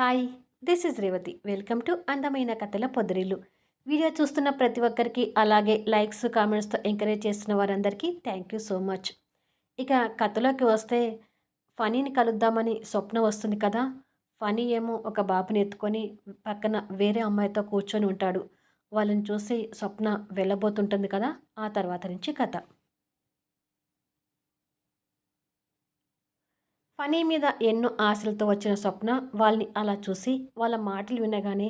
Hi, this is Revathi. Welcome to అందమైన కథల పొదరిల్లు. Video చూస్తున్న ప్రతి ఒక్కరికి, అలాగే లైక్స్, కామెంట్స్తో ఎంకరేజ్ చేస్తున్న వారందరికీ థ్యాంక్ యూ సో మచ్. ఇక కథలోకి వస్తే, ఫనీని కలుద్దామని స్వప్న వస్తుంది కదా. ఫనీ ఏమో ఒక బాబుని ఎత్తుకొని పక్కన వేరే అమ్మాయితో కూర్చొని ఉంటాడు. వాళ్ళని చూసి స్వప్న వెళ్ళబోతుంటుంది కదా. ఆ తర్వాత నుంచి కథ. ఫనీ మీద ఎన్నో ఆశలతో వచ్చిన స్వప్న వాళ్ళని అలా చూసి వాళ్ళ మాటలు వినగానే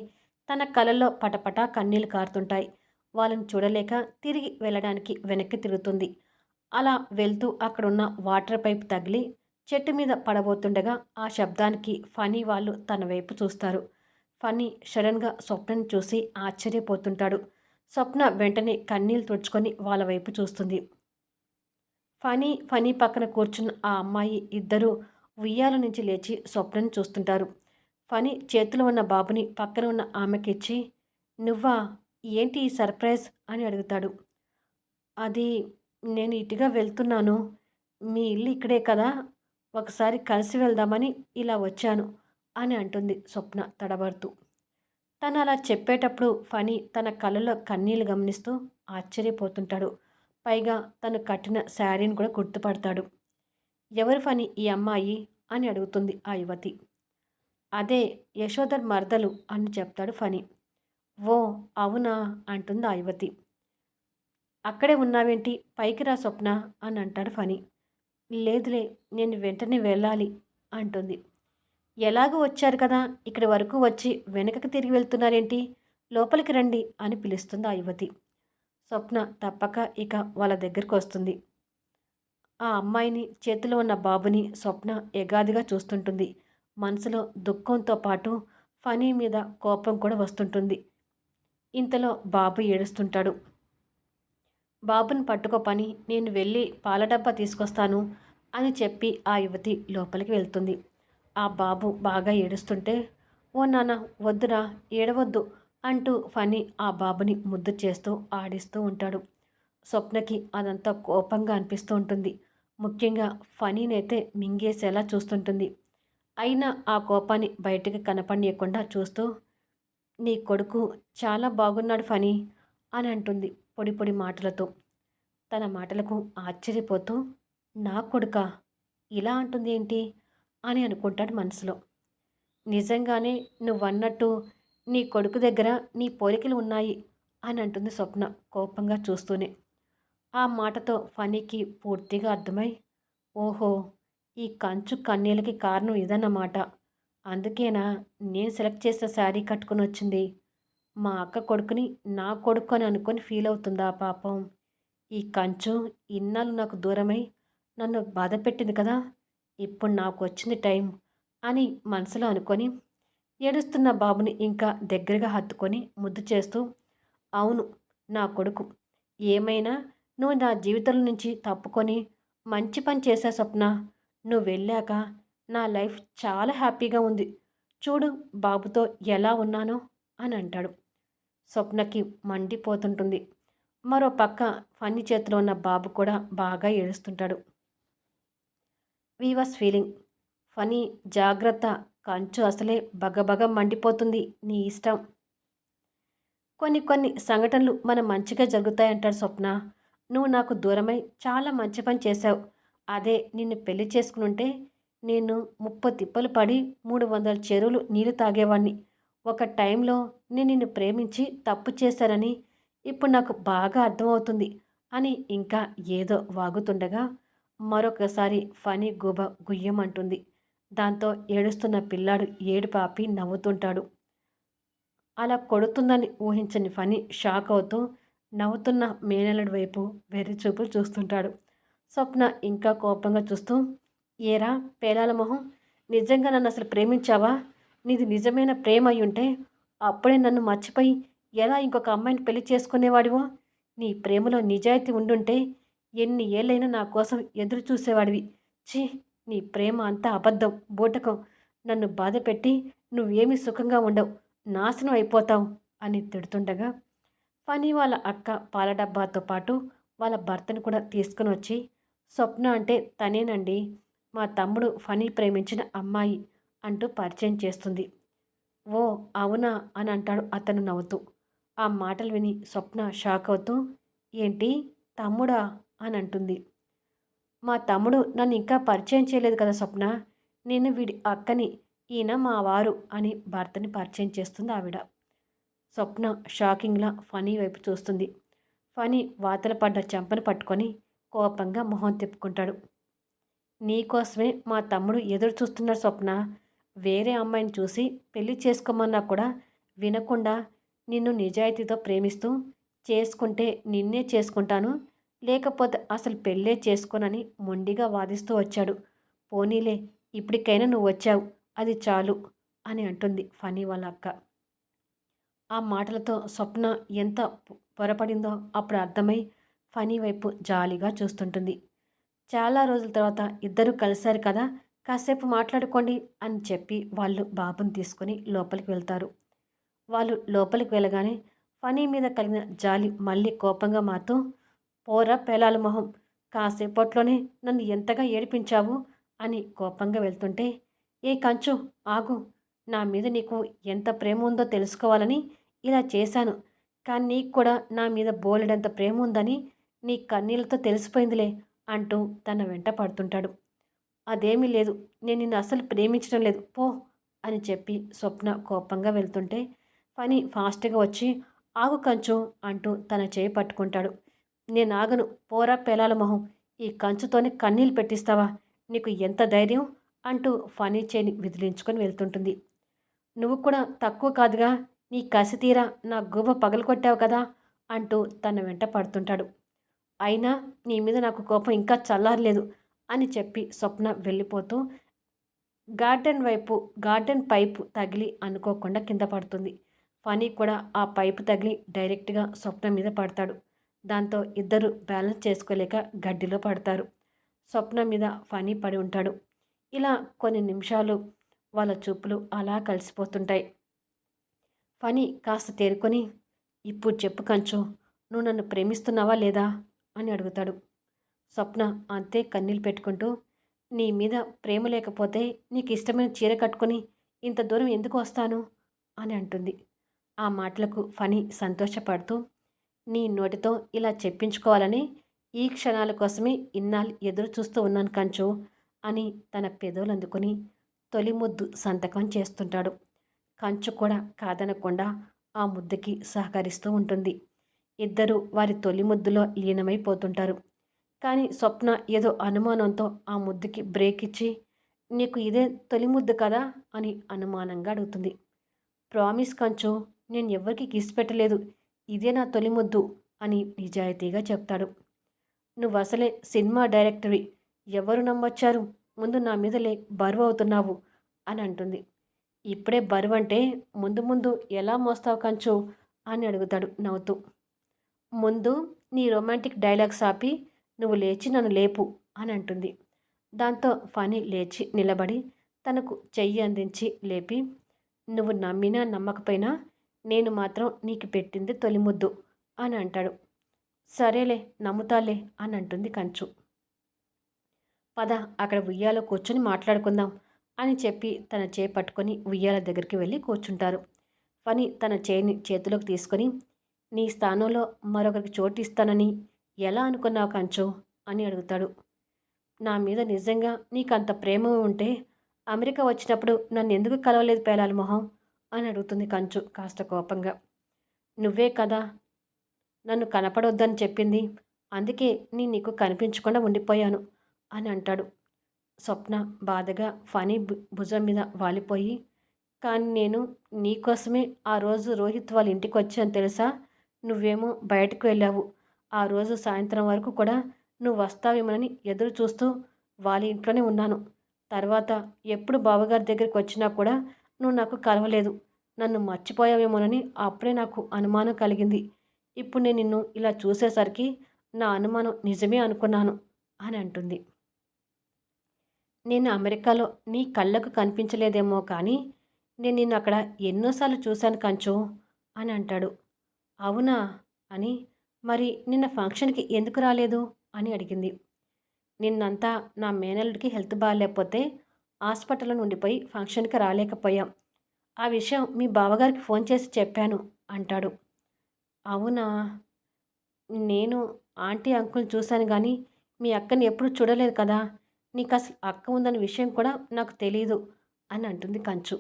తన కళ్ళల్లో పటపటా కన్నీళ్లు కారుతుంటాయి. వాళ్ళని చూడలేక తిరిగి వెళ్ళడానికి వెనక్కి తిరుగుతుంది. అలా వెళ్తూ అక్కడున్న వాటర్ పైప్ తగిలి చెట్టు మీద పడబోతుండగా ఆ శబ్దానికి ఫనీ వాళ్ళు తన వైపు చూస్తారు. ఫనీ సడన్గా స్వప్నని చూసి ఆశ్చర్యపోతుంటాడు. స్వప్న వెంటనే కన్నీళ్లు తుడుచుకొని వాళ్ళ వైపు చూస్తుంది. ఫనీ పక్కన కూర్చున్న ఆ అమ్మాయి ఇద్దరూ ఉయ్యాల నుంచి లేచి స్వప్నని చూస్తుంటారు. ఫనీ చేతిలో ఉన్న బాబుని పక్కన ఉన్న ఆమెకిచ్చి, నువ్వా, ఏంటి ఈ సర్ప్రైజ్ అని అడుగుతాడు. అది, నేను ఇటుగా వెళ్తున్నాను, మీ ఇల్లు ఇక్కడే కదా, ఒకసారి కలిసి వెళ్దామని ఇలా వచ్చాను అని అంటుంది స్వప్న తడబడుతూ. తను అలా చెప్పేటప్పుడు ఫనీ తన కళ్ళలో కన్నీళ్లు గమనిస్తూ ఆశ్చర్యపోతుంటాడు. పైగా తను కట్టిన శారీని కూడా గుర్తుపడతాడు. ఎవరు ఫనీ ఈ అమ్మాయి అని అడుగుతుంది ఆ యువతి. అదే యశోధర్ మరదలు అని చెప్తాడు ఫనీ. ఓ అవునా అంటుంది ఆ యువతి. అక్కడే ఉన్నావేంటి, పైకి రా స్వప్న అని అంటాడు ఫనీ. లేదులే, నేను వెంటనే వెళ్ళాలి అంటుంది. ఎలాగూ వచ్చారు కదా, ఇక్కడి వరకు వచ్చి వెనకకి తిరిగి వెళ్తున్నారేంటి, లోపలికి రండి అని పిలుస్తుంది ఆ యువతి. స్వప్న తప్పక ఇక వాళ్ళ దగ్గరికి వస్తుంది. ఆ అమ్మాయిని, చేతిలో ఉన్న బాబుని స్వప్న ఎగాదిగా చూస్తుంటుంది. మనసులో దుఃఖంతో పాటు ఫనీ మీద కోపం కూడా వస్తుంటుంది. ఇంతలో బాబు ఏడుస్తుంటాడు. బాబుని పట్టుకో పని, నేను వెళ్ళి పాల డబ్బా తీసుకొస్తాను అని చెప్పి ఆ యువతి లోపలికి వెళ్తుంది. ఆ బాబు బాగా ఏడుస్తుంటే, ఓ నాన్న వద్దురా, ఏడవద్దు అంటూ ఫనీ ఆ బాబుని ముద్దు చేస్తూ ఆడిస్తూ ఉంటాడు. స్వప్నకి అదంతా కోపంగా అనిపిస్తూ ఉంటుంది. ముఖ్యంగా ఫనీనైతే మింగేసేలా చూస్తుంటుంది. అయినా ఆ కోపాన్ని బయటికి కనపడనీయకుండా చూస్తూ, నీ కొడుకు చాలా బాగున్నాడు ఫనీ అని అంటుంది పొడి పొడి మాటలతో. తన మాటలకు ఆశ్చర్యపోతూ, నా కొడుకా, ఇలా అంటుంది ఏంటి అని అనుకుంటాడు మనసులో. నిజంగానే నువ్వన్నట్టు నీ కొడుకు దగ్గర నీ పోలికలు ఉన్నాయి అని అంటుంది స్వప్న కోపంగా చూస్తూనే. ఆ మాటతో ఫనీకి పూర్తిగా అర్థమై, ఓహో, ఈ కంచు కన్నీళ్ళకి కారణం ఇదన్నమాట. అందుకేనా నేను సెలెక్ట్ చేసిన శారీ కట్టుకుని వచ్చింది. మా అక్క కొడుకుని నా కొడుకు అని అనుకొని ఫీల్ అవుతుందా పాపం. ఈ కంచు ఇన్నాళ్ళు నాకు దూరమై నన్ను బాధ పెట్టింది కదా, ఇప్పుడు నాకు వచ్చింది టైం అని మనసులో అనుకొని ఏడుస్తున్న బాబుని ఇంకా దగ్గరగా హత్తుకొని ముద్దు చేస్తూ, అవును, నా కొడుకు. ఏమైనా నువ్వు నా జీవితం నుంచి తప్పుకొని మంచి పని చేసా స్వప్న. నువ్వు వెళ్ళాక నా లైఫ్ చాలా హ్యాపీగా ఉంది. చూడు బాబుతో ఎలా ఉన్నానో అని అంటాడు. స్వప్నకి మండిపోతుంటుంది. మరో పక్క ఫన్నీ చేతిలో ఉన్న బాబు కూడా బాగా ఏడుస్తుంటాడు. We was feeling. ఫనీ జాగ్రత్త, కంచు అసలే బగబగ మండిపోతుంది, నీ ఇష్టం. కొన్ని కొన్ని సంఘటనలు మన మంచిగా జరుగుతాయంటాడు స్వప్న. నువ్వు నాకు దూరమై చాలా మంచి పని చేశావు. అదే నిన్ను పెళ్లి చేసుకునుంటే నేను తిప్పలు పడి 300 చెరువులు నీళ్లు తాగేవాణ్ణి. ఒక టైంలో నేను నిన్ను ప్రేమించి తప్పు చేశానని ఇప్పుడు నాకు బాగా అర్థమవుతుంది అని ఇంకా ఏదో వాగుతుండగా మరొకసారి ఫనీ గుబ గుయ్యమంటుంది. దాంతో ఏడుస్తున్న పిల్లాడు ఏడుపాపి నవ్వుతుంటాడు. అలా కొడుతుందని ఊహించని ఫనీ షాక్ అవుతూ నవ్వుతున్న మేనల్లుడి వైపు వెర్రి చూపులు చూస్తుంటాడు. స్వప్న ఇంకా కోపంగా చూస్తూ, ఏరా పేలాల మొహం, నిజంగా నన్ను అసలు ప్రేమించావా? నీది నిజమైన ప్రేమ అయ్యుంటే అప్పుడే నన్ను మర్చిపోయి ఎలా ఇంకొక అమ్మాయిని పెళ్లి చేసుకునేవాడివో. నీ ప్రేమలో నిజాయితీ ఉండుంటే ఎన్ని ఏళ్ళైనా నా కోసం ఎదురు చూసేవాడివి. ఛీ, నీ ప్రేమ అంతా అబద్ధం, బూటకం. నన్ను బాధ పెట్టి నువ్వేమీ సుఖంగా ఉండవు, నాశనం అయిపోతావు అని తిడుతుండగా ఫనీ వాళ్ళ అక్క పాల డబ్బాతో పాటు వాళ్ళ భర్తను కూడా తీసుకుని వచ్చి, స్వప్న అంటే తనేనండి, మా తమ్ముడు ఫనీ ప్రేమించిన అమ్మాయి అంటూ పరిచయం చేస్తుంది. ఓ అవునా అని అంటాడు అతను నవ్వుతూ. ఆ మాటలు విని స్వప్న షాక్ అవుతూ, ఏంటి తమ్ముడా అని అంటుంది. మా తమ్ముడు నన్ను ఇంకా పరిచయం చేయలేదు కదా స్వప్న. నేను వీడి అక్కని, ఈయన మా వారు అని భర్తని పరిచయం చేస్తుంది ఆవిడ. స్వప్న షాకింగ్‌లా ఫనీ వైపు చూస్తుంది. ఫనీ వాతలు పడ్డ చెంపను పట్టుకొని కోపంగా మొహం తిప్పుకుంటాడు. నీకోసమే మా తమ్ముడు ఎదురు చూస్తున్నాడు స్వప్న. వేరే అమ్మాయిని చూసి పెళ్లి చేసుకోమన్నా కూడా వినకుండా నిన్ను నిజాయితీతో ప్రేమిస్తూ చేసుకుంటే నిన్నే చేసుకుంటాను. లేకపోతే అసలు పెళ్ళే చేసుకోనని మొండిగా వాదిస్తూ వచ్చాడు. పోనీలే ఇప్పటికైనా నువ్వు వచ్చావు. అది చాలు అని అంటుంది ఫనీ వాళ్ళ అక్క. ఆ మాటలతో స్వప్న ఎంత పొరపడిందో అప్పుడు అర్థమై ఫనీ వైపు జాలిగా చూస్తుంటుంది. చాలా రోజుల తర్వాత ఇద్దరూ కలిశారు కదా! కాసేపు మాట్లాడుకోండి అని చెప్పి వాళ్ళు బాబుని తీసుకొని లోపలికి వెళ్తారు. వాళ్ళు లోపలికి వెళ్ళగానే ఫనీ మీద కలిగిన జాలి మళ్ళీ కోపంగా మారుతూ, పోరా పేలాల మొహం! కాసేపట్లోనే నన్ను ఎంతగా ఏడిపించావు అని కోపంగా వెళ్తుంటే, ఏ కంచు ఆగు! నా మీద నీకు ఎంత ప్రేమ ఉందో తెలుసుకోవాలని ఇలా చేశాను. కానీ నీకు కూడా నా మీద బోలెడంత ప్రేమ ఉందని నీ కన్నీళ్లతో తెలిసిపోయిందిలే అంటూ తన వెంట పడుతుంటాడు. అదేమీ లేదు. నేను నిన్ను అస్సలు ప్రేమించడం లేదు. పో అని చెప్పి స్వప్న కోపంగా వెళ్తుంటే ఫణి ఫాస్ట్‌గా వచ్చి ఆగు కంచు అంటూ తన చేయి పట్టుకుంటాడు. నేనాగను. పోరా పెళాల మొహం! ఈ కంచుతోనే కన్నీళ్లు పెట్టిస్తావా? నీకు ఎంత ధైర్యం? అంటూ ఫణి చేయిని విదిలించుకొని వెళ్తుంటుంది. నువ్వు కూడా తక్కువ కాదుగా. నీ కసి తీరా నా గువ్వ పగలగొట్టావు కదా! అంటూ తన వెంట పడుతుంటాడు. అయినా నీ మీద నాకు కోపం ఇంకా చల్లారలేదు అని చెప్పి స్వప్న వెళ్ళిపోతూ గార్డెన్ పైపు తగిలి అనుకోకుండా కింద పడుతుంది. ఫనీ కూడా ఆ పైపు తగిలి డైరెక్ట్‌గా స్వప్న మీద పడతాడు. దాంతో ఇద్దరు బ్యాలెన్స్ చేసుకోలేక గడ్డిలో పడతారు. స్వప్న మీద ఫనీ పడి ఉంటాడు. ఇలా కొన్ని నిమిషాలు వాళ్ళ చూపులు అలా కలిసిపోతుంటాయి. ఫనీ కాస్త తేరుకొని, ఇప్పుడు చెప్పు కంచు, నువ్వు నన్ను ప్రేమిస్తున్నావా లేదా అని అడుగుతాడు. స్వప్న అంతే కన్నీళ్ళు పెట్టుకుంటూ, నీ మీద ప్రేమ లేకపోతే నీకు ఇష్టమైన చీర కట్టుకొని ఇంత దూరం ఎందుకు వస్తాను అని అంటుంది. ఆ మాటలకు ఫణి సంతోషపడుతూ, నీ నోటితో ఇలా చెప్పించుకోవాలని ఈ క్షణాల కోసమే ఇన్నాళ్ళు ఎదురు చూస్తూ ఉన్నాను కంచు అని తన పెదవులు అందుకొని తొలి ముద్దు సంతకం చేస్తుంటాడు. కంచు కూడా కాదనకుండా ఆ ముద్దుకి సహకరిస్తూ ఉంటుంది. ఇద్దరూ వారి తొలి ముద్దులో లీనమైపోతుంటారు. కానీ స్వప్న ఏదో అనుమానంతో ఆ ముద్దుకి బ్రేక్ ఇచ్చి, నీకు ఇదే తొలి ముద్దు కదా అని అనుమానంగా అడుగుతుంది. ప్రామిస్ కంచు, నేను ఎవ్వరికీ కిస్ పెట్టలేదు. ఇదే నా తొలి ముద్దు అని నిజాయితీగా చెప్తాడు. నువ్వసలే సినిమా డైరెక్టర్వి. ఎవరు నమ్మొచ్చారు? ముందు నా మీద బరువు అవుతున్నావు అని అంటుంది. ఇప్పుడే బరువంటే ముందు ముందు ఎలా మోస్తావు కంచు అని అడుగుతాడు నవ్వుతూ. ముందు నీ రొమాంటిక్ డైలాగ్స్ ఆపి నువ్వు లేచి నన్ను లేపు అని అంటుంది. దాంతో ఫణి లేచి నిలబడి తనకు చెయ్యి అందించి లేపి, నువ్వు నమ్మినా నమ్మకపోయినా నేను మాత్రం నీకు పెట్టింది తొలి ముద్దు అని అంటాడు. సరేలే నమ్ముతాలే అని అంటుంది కంచు. పద అక్కడ ఉయ్యాలో కూర్చొని మాట్లాడుకుందాం అని చెప్పి తన చేయి పట్టుకొని ఉయ్యాల దగ్గరికి వెళ్ళి కూర్చుంటారు. ఫణి తన చేయిని చేతిలోకి తీసుకొని, నీ స్థానంలో మరొకరికి చోటు ఇస్తానని ఎలా అనుకున్నావు కంచు అని అడుగుతాడు. నా మీద నిజంగా నీకంత ప్రేమ ఉంటే అమెరికా వచ్చినప్పుడు నన్ను ఎందుకు కలవలేదు పేలాలి మొహం అని అడుగుతుంది కంచు కాస్త కోపంగా. నువ్వే కదా నన్ను కనపడొద్దని చెప్పింది. అందుకే నీకు కనిపించకుండా ఉండిపోయాను అని అంటాడు. స్వప్న బాధగా ఫణి భుజం మీద వాలిపోయి, కానీ నేను నీకోసమే ఆ రోజు రోహిత్ వాళ్ళ ఇంటికి వచ్చాను తెలుసా? నువ్వేమో బయటకు వెళ్ళావు. ఆ రోజు సాయంత్రం వరకు కూడా నువ్వు వస్తావేమోనని ఎదురు చూస్తూ వాళ్ళ ఇంట్లోనే ఉన్నాను. తర్వాత ఎప్పుడు బావగారి దగ్గరికి వచ్చినా కూడా నువ్వు నాకు కలవలేదు. నన్ను మర్చిపోయావేమోనని అప్పుడే నాకు అనుమానం కలిగింది. ఇప్పుడు నేను నిన్ను ఇలా చూసేసరికి నా అనుమానం నిజమే అనుకున్నాను అని అంటుంది. నేను అమెరికాలో నీ కళ్ళకు కనిపించలేదేమో కానీ నేను నిన్ను అక్కడ ఎన్నోసార్లు చూశాను కంచు అని అంటాడు. అవునా అని, మరి నిన్న ఫంక్షన్కి ఎందుకు రాలేదు అని అడిగింది. నిన్నంతా నా మేనల్లుడికి హెల్త్ బాగాలేకపోతే హాస్పిటల్లో ఉండిపోయి ఫంక్షన్కి రాలేకపోయాం. ఆ విషయం మీ బావగారికి ఫోన్ చేసి చెప్పాను అంటాడు. అవునా? నేను ఆంటీ, అంకుల్‌ని చూశాను గానీ, మీ అక్కని ఎప్పుడు చూడలేదు కదా! నీకసలు అక్క ఉందన్న విషయం కూడా నాకు తెలీదు అని అంటుంది కంచు.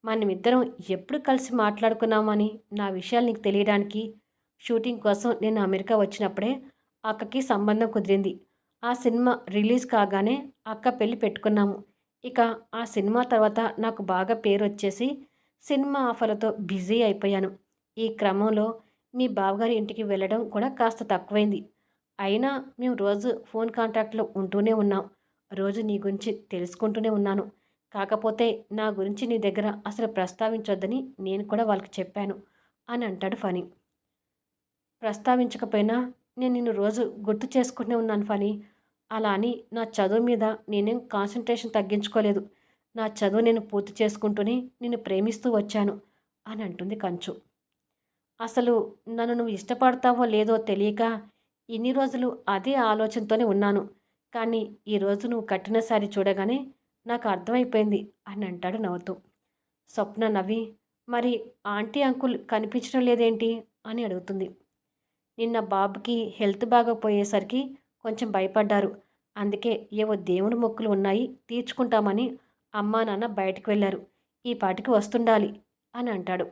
మనమిద్దరం ఎప్పుడు కలిసి మాట్లాడుకున్నామని నా విషయాలు నీకు తెలియడానికి షూటింగ్ కోసం నేను అమెరికా వచ్చినప్పుడే అక్కకి సంబంధం కుదిరింది. ఆ సినిమా రిలీజ్ కాగానే అక్క పెళ్లి పెట్టుకున్నాము. ఇక ఆ సినిమా తర్వాత నాకు బాగా పేరొచ్చేసి సినిమా ఆఫర్‌లతో బిజీ అయిపోయాను. ఈ క్రమంలో మీ బావగారి ఇంటికి వెళ్ళడం కూడా కాస్త తక్కువైంది. అయినా మేము రోజు ఫోన్ కాంటాక్ట్‌లో ఉంటూనే ఉన్నాం. రోజు నీ గురించి తెలుసుకుంటూనే ఉన్నాను. కాకపోతే నా గురించి నీ దగ్గర అసలు ప్రస్తావించొద్దని నేను కూడా వాళ్ళకి చెప్పాను అని అంటాడు ఫనీ. ప్రస్తావించకపోయినా నేను నిన్ను రోజు గుర్తు చేసుకుంటూనే ఉన్నాను ఫనీ. అలా అని నా చదువు మీద నేనేం కాన్సంట్రేషన్ తగ్గించుకోలేదు. నా చదువు నేను పూర్తి చేసుకుంటూనే నిన్ను ప్రేమిస్తూ వచ్చాను అని అంటుంది కంచు. అసలు నన్ను నువ్వు ఇష్టపడతావో లేదో తెలియక ఇన్ని రోజులు అదే ఆలోచనతోనే ఉన్నాను. కానీ ఈరోజు నువ్వు కట్టిన సారీ చూడగానే నాకు అర్థమైపోయింది అని అంటాడు నవ్వుతూ. స్వప్న నవ్వి, మరి ఆంటీ అంకుల్ కనిపించడం లేదేంటి అని అడుగుతుంది. నిన్న బాబుకి హెల్త్ బాగోపోయేసరికి కొంచెం భయపడ్డారు. అందుకే ఏవో దేవుడి మొక్కులు ఉన్నాయి తీర్చుకుంటామని అమ్మా నాన్న బయటకు వెళ్ళారు. ఈ పాటికి వస్తుండాలి అని అంటాడు.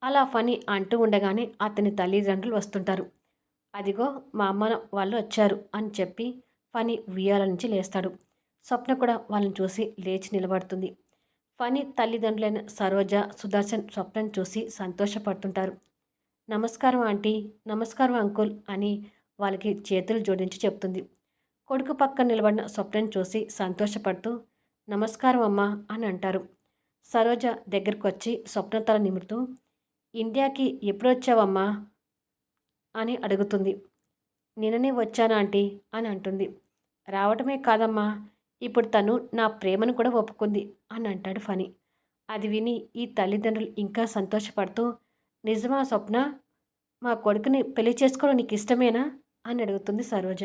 అలా ఫనీ అంటూ ఉండగానే అతని తల్లిదండ్రులు వస్తుంటారు. అదిగో మా అమ్మ వాళ్ళు వచ్చారు అని చెప్పి ఫనీ ఉయ్యాల నుంచి లేస్తాడు. స్వప్న కూడా వాళ్ళని చూసి లేచి నిలబడుతుంది. ఫనీ తల్లిదండ్రులైన సరోజ, సుదర్శన్ స్వప్నను చూసి సంతోషపడుతుంటారు. నమస్కారం ఆంటీ, నమస్కారం అంకుల్ అని వాళ్ళకి చేతులు జోడించి చెప్తుంది. కొడుకు పక్కన నిలబడిన స్వప్నను చూసి సంతోషపడుతూ నమస్కారం అమ్మా అని అంటారు. సరోజ దగ్గరకు వచ్చి స్వప్న తల నిమురుతూ ఇండియాకి ఎప్పుడొచ్చావమ్మా అని అడుగుతుంది. నిన్ననే వచ్చాను ఆంటీ అని అంటుంది. రావటమే కాదమ్మా, ఇప్పుడు తను నా ప్రేమను కూడా ఒప్పుకుంది అని అంటాడు ఫనీ. అది విని ఈ తల్లిదండ్రులు ఇంకా సంతోషపడుతూ నిజమా స్వప్న, మా కొడుకుని పెళ్లి చేసుకోవడం నీకు ఇష్టమేనా అని అడుగుతుంది సరోజ.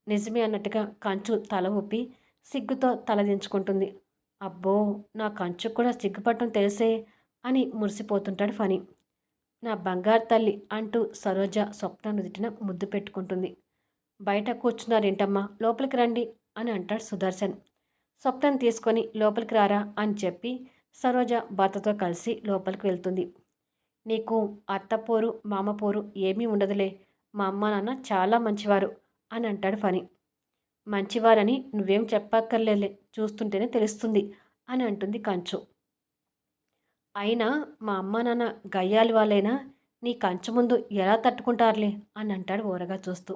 నిజమే అన్నట్టుగా కంచు తల ఊపి సిగ్గుతో తలదించుకుంటుంది. అబ్బో, నా కంచు కూడా సిగ్గుపడటం తెలిసే అని మురిసిపోతుంటాడు ఫనీ. నా బంగారు తల్లి అంటూ సరోజ స్వప్న నుదిటిన ముద్దు పెట్టుకుంటుంది. బయట కూర్చున్నారేంటమ్మా, లోపలికి రండి అని అంటాడు సుదర్శన్. స్వప్నం తీసుకొని లోపలికి రారా అని చెప్పి సరోజ భర్తతో కలిసి లోపలికి వెళ్తుంది. నీకు అత్తపోరు మామపోరు ఏమీ ఉండదులే, మా అమ్మ నాన్న చాలా మంచివారు అని అంటాడు ఫనీ. మంచివారని నువ్వేం చెప్పక్కర్లేలే, చూస్తుంటేనే తెలుస్తుంది అని అంటుంది కంచు. అయినా మా అమ్మ నాన్న గయ్యాలి వాళ్ళైనా నీ కంచు ముందు ఎలా తట్టుకుంటారులే అని అంటాడు ఓరగా చూస్తూ.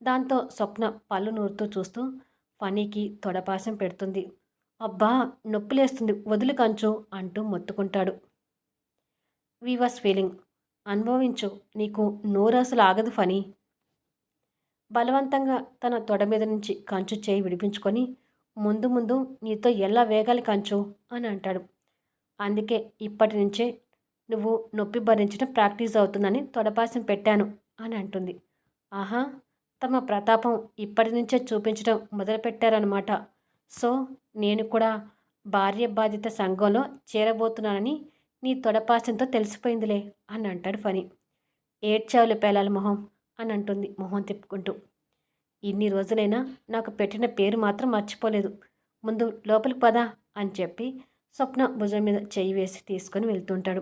దాంతో స్వప్న పళ్ళు నూరుతూ చూస్తూ ఫనీకి తొడపాసం పెడుతుంది. అబ్బా, నొప్పిలేస్తుంది, వదిలి కంచు అంటూ మొత్తుకుంటాడు. వీ వాస్ ఫీలింగ్, అనుభవించు, నీకు నోరు అసలు ఆగదు ఫనీ. బలవంతంగా తన తొడ మీద నుంచి కంచు చేయి విడిపించుకొని ముందు ముందు నీతో ఎలా వేగాలి కంచు అని అంటాడు. అందుకే ఇప్పటి నుంచే నువ్వు నొప్పి భరించడం ప్రాక్టీస్ అవుతుందని తొడపాసం పెట్టాను అని అంటుంది. ఆహా, తమ ప్రతాపం ఇప్పటి నుంచే చూపించడం మొదలుపెట్టారనమాట. సో నేను కూడా భార్య బాధ్యత సంఘంలో చేరబోతున్నానని నీ తొడపాసంతో తెలిసిపోయిందిలే అని అంటాడు ఫనీ. ఏడ్చావులు పేలాల మొహం అని అంటుంది మొహం తిప్పుకుంటూ. ఇన్ని రోజులైనా నాకు పెట్టిన పేరు మాత్రం మర్చిపోలేదు. ముందు లోపలికి పదా అని చెప్పి స్వప్న భుజం మీద చెయ్యి వేసి తీసుకొని వెళ్తుంటాడు.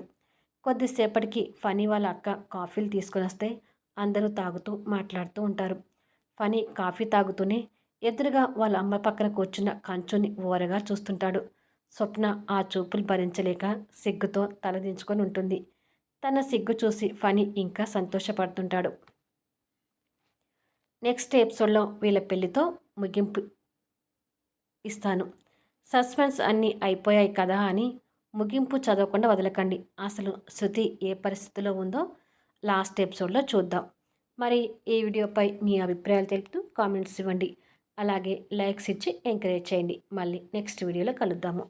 కొద్దిసేపటికి ఫనీ వాళ్ళ అక్క కాఫీలు తీసుకొని వస్తే అందరూ తాగుతూ మాట్లాడుతూ ఉంటారు. ఫనీ కాఫీ తాగుతూనే ఎదురుగా వాళ్ళ అమ్మ పక్కన కూర్చున్న కంచుని ఓరగా చూస్తుంటాడు. స్వప్న ఆ చూపులు భరించలేక సిగ్గుతో తలదించుకొని ఉంటుంది. తన సిగ్గు చూసి ఫనీ ఇంకా సంతోషపడుతుంటాడు. నెక్స్ట్ ఎపిసోడ్లో వీళ్ళ పెళ్లితో ముగింపు ఇస్తాను. సస్పెన్స్ అన్నీ అయిపోయాయి కదా అని ముగింపు చదవకుండా వదలకండి. అసలు శృతి ఏ పరిస్థితిలో ఉందో లాస్ట్ ఎపిసోడ్లో చూద్దాం. మరి ఈ వీడియోపై మీ అభిప్రాయాలు తెలుపుతూ కామెంట్స్ ఇవ్వండి. అలాగే లైక్స్ ఇచ్చి ఎంకరేజ్ చేయండి. మళ్ళీ నెక్స్ట్ వీడియోలో కలుద్దాము.